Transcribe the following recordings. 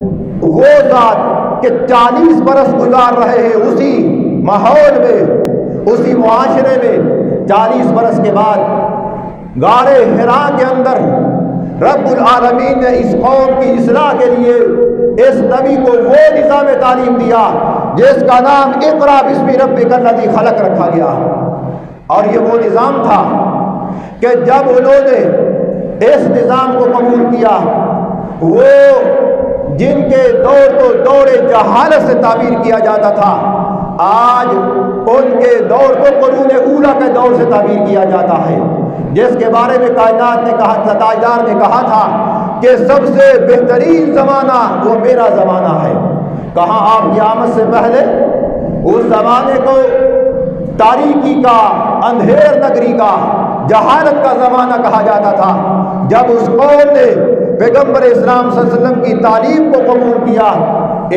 وہ ذات کہ 40 برس گزار رہے ہیں اسی ماحول میں، اسی معاشرے میں، 40 برس کے بعد غار حرا کے اندر رب العالمین نے اس قوم کی اصلاح کے لیے اس نبی کو وہ نظام تعلیم دیا جس کا نام اقرا بسم ربک الذی خلق رکھا گیا۔ اور یہ وہ نظام تھا کہ جب انہوں نے اس نظام کو قبول کیا، وہ جن کے دور کو دور جہالت سے تعبیر کیا جاتا تھا، آج ان کے دور کو قرون اولیٰ کے دور سے تعبیر کیا جاتا ہے، جس کے بارے میں کائنات نے کہا تھا، تاجدار نے کہا تھا کہ سب سے بہترین زمانہ وہ میرا زمانہ ہے۔ کہاں آپ کی آمد سے پہلے اس زمانے کو تاریکی کا، اندھیر نگری کا، جہالت کا زمانہ کہا جاتا تھا۔ جب اس قوم نے پیغمبر اسلام صلی اللہ علیہ وسلم کی تعلیم کو قبول کیا،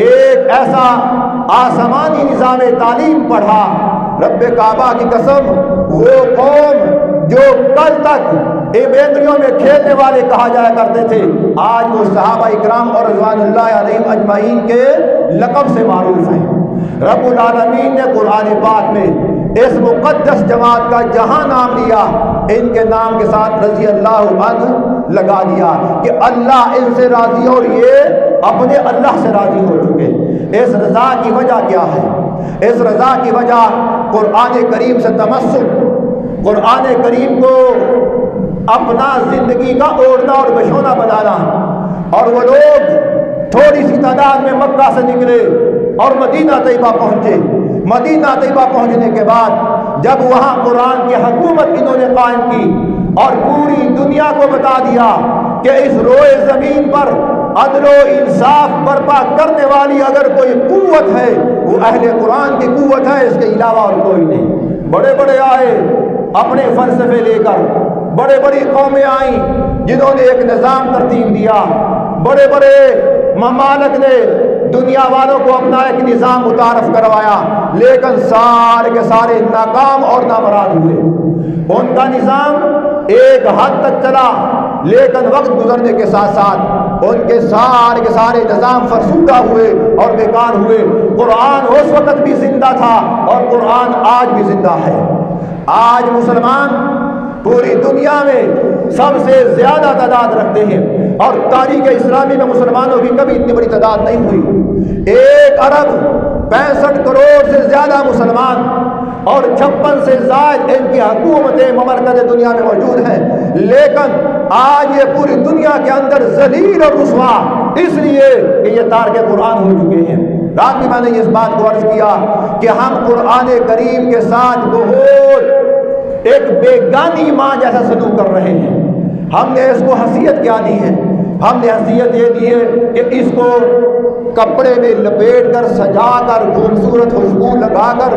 ایک ایسا آسمانی نظام تعلیم پڑھا، رب کعبہ کی قسم، وہ قوم جو کل تک بیکریوں میں کھیلنے والے کہا جایا کرتے تھے، آج وہ صحابہ اکرام اور رضوان اللہ علیہم اجمعین کے لقب سے معروف ہیں۔ رب العالمین نے قرآن پاک میں اس مقدس جماعت کا جہاں نام لیا، ان کے نام کے ساتھ رضی اللہ عنہ لگا دیا کہ اللہ ان سے راضی اور یہ اپنے اللہ سے راضی ہو چکے۔ اس رضا کی وجہ کیا ہے؟ اس رضا کی وجہ قرآن کریم سے تمسک، قرآن کریم کو اپنا زندگی کا اوڑھنا اور بچھونا بنانا۔ اور وہ لوگ تھوڑی سی تعداد میں مکہ سے نکلے اور مدینہ طیبہ پہنچے۔ مدینہ طیبہ پہنچنے کے بعد جب وہاں قرآن کی حکومت انہوں نے قائم کی اور پوری دنیا کو بتا دیا کہ اس روئے زمین پر عدل و انصاف برپا کرنے والی اگر کوئی قوت ہے وہ اہل قرآن کی قوت ہے، اس کے علاوہ اور کوئی نہیں۔ بڑے بڑے آئے اپنے فلسفے لے کر، بڑے بڑی قومیں آئیں جنہوں نے ایک نظام ترتیب دیا، بڑے بڑے ممالک نے دنیا والوں کو اپنا ایک نظام متعارف کروایا، لیکن سارے کے سارے ناکام اور نامراد ہوئے۔ ان کا نظام ایک حد تک چلا، لیکن وقت گزرنے کے ساتھ ساتھ ان کے سارے نظام فرسودہ ہوئے اور بیکار ہوئے۔ قرآن اس وقت بھی زندہ تھا اور قرآن آج بھی زندہ ہے۔ آج مسلمان پوری دنیا میں سب سے زیادہ تعداد رکھتے ہیں، اور تاریخ اسلامی میں مسلمانوں کی کبھی اتنی بڑی تعداد نہیں ہوئی۔ 1 ارب 65 کروڑ سے زیادہ مسلمان اور 56 سے زائد ان کی حکومتیں مملکت دنیا میں موجود ہیں، لیکن آج یہ پوری دنیا کے اندر ذلیل اور رسوا اس لیے کہ یہ تارک قرآن ہو چکے ہیں۔ رات میں نے اس بات کو عرض کیا کہ ہم قرآن کریم کے ساتھ بہت ایک بیگانی ماں جیسا سلوک کر رہے ہیں۔ ہم نے اس کو حیثیت کیا دی ہے؟ ہم نے حیثیت یہ دی ہے کہ اس کو کپڑے میں لپیٹ کر، سجا کر، خوبصورت خوشبو لگا کر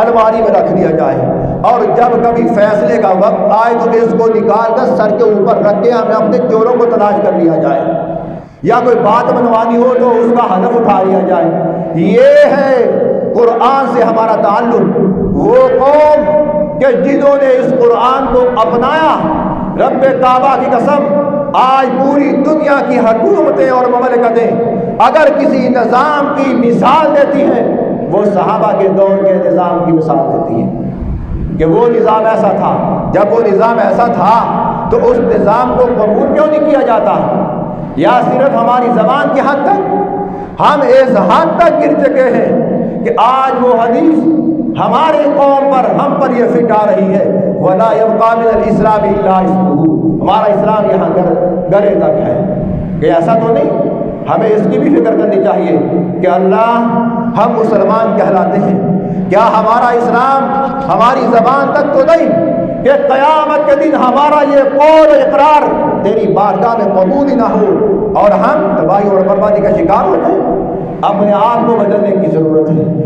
الماری میں رکھ دیا جائے، اور جب کبھی فیصلے کا وقت آئے تو اس کو نکال کر سر کے اوپر رکھ کے ہمیں اپنے چوروں کو تلاش کر لیا جائے، یا کوئی بات منوانی ہو تو اس کا ہدف اٹھا لیا جائے۔ یہ ہے قرآن سے ہمارا تعلق۔ وہ قوم کہ جنہوں نے اس قرآن کو اپنایا، رب کعبہ کی قسم، آج پوری دنیا کی حکومتیں اور مملکتیں اگر کسی نظام کی مثال دیتی ہیں، وہ صحابہ کے دور کے نظام کی مثال دیتی ہیں کہ وہ نظام ایسا تھا۔ جب وہ نظام ایسا تھا تو اس نظام کو قبول کیوں نہیں کیا جاتا؟ یا صرف ہماری زبان کی حد تک؟ ہم اس حد تک گر چکے ہیں کہ آج وہ حدیث ہماری قوم پر، ہم پر یہ فٹ آ رہی ہے، وَلَا يَبْقَى مِنَ الْإِسْلَامِ إِلَّا اسْمُهُ، ہمارا اسلام یہاں گلے تک ہے۔ کہ ایسا تو نہیں، ہمیں اس کی بھی فکر کرنی چاہیے کہ اللہ، ہم مسلمان کہلاتے ہیں، کیا ہمارا اسلام ہماری زبان تک تو نہیں کہ قیامت کے دن ہمارا یہ قول و اقرار تیری بارگاہ میں قبول ہی نہ ہو اور ہم تباہی اور بربادی کا شکار ہو جائیں؟ اپنے آپ کو بدلنے کی ضرورت ہے۔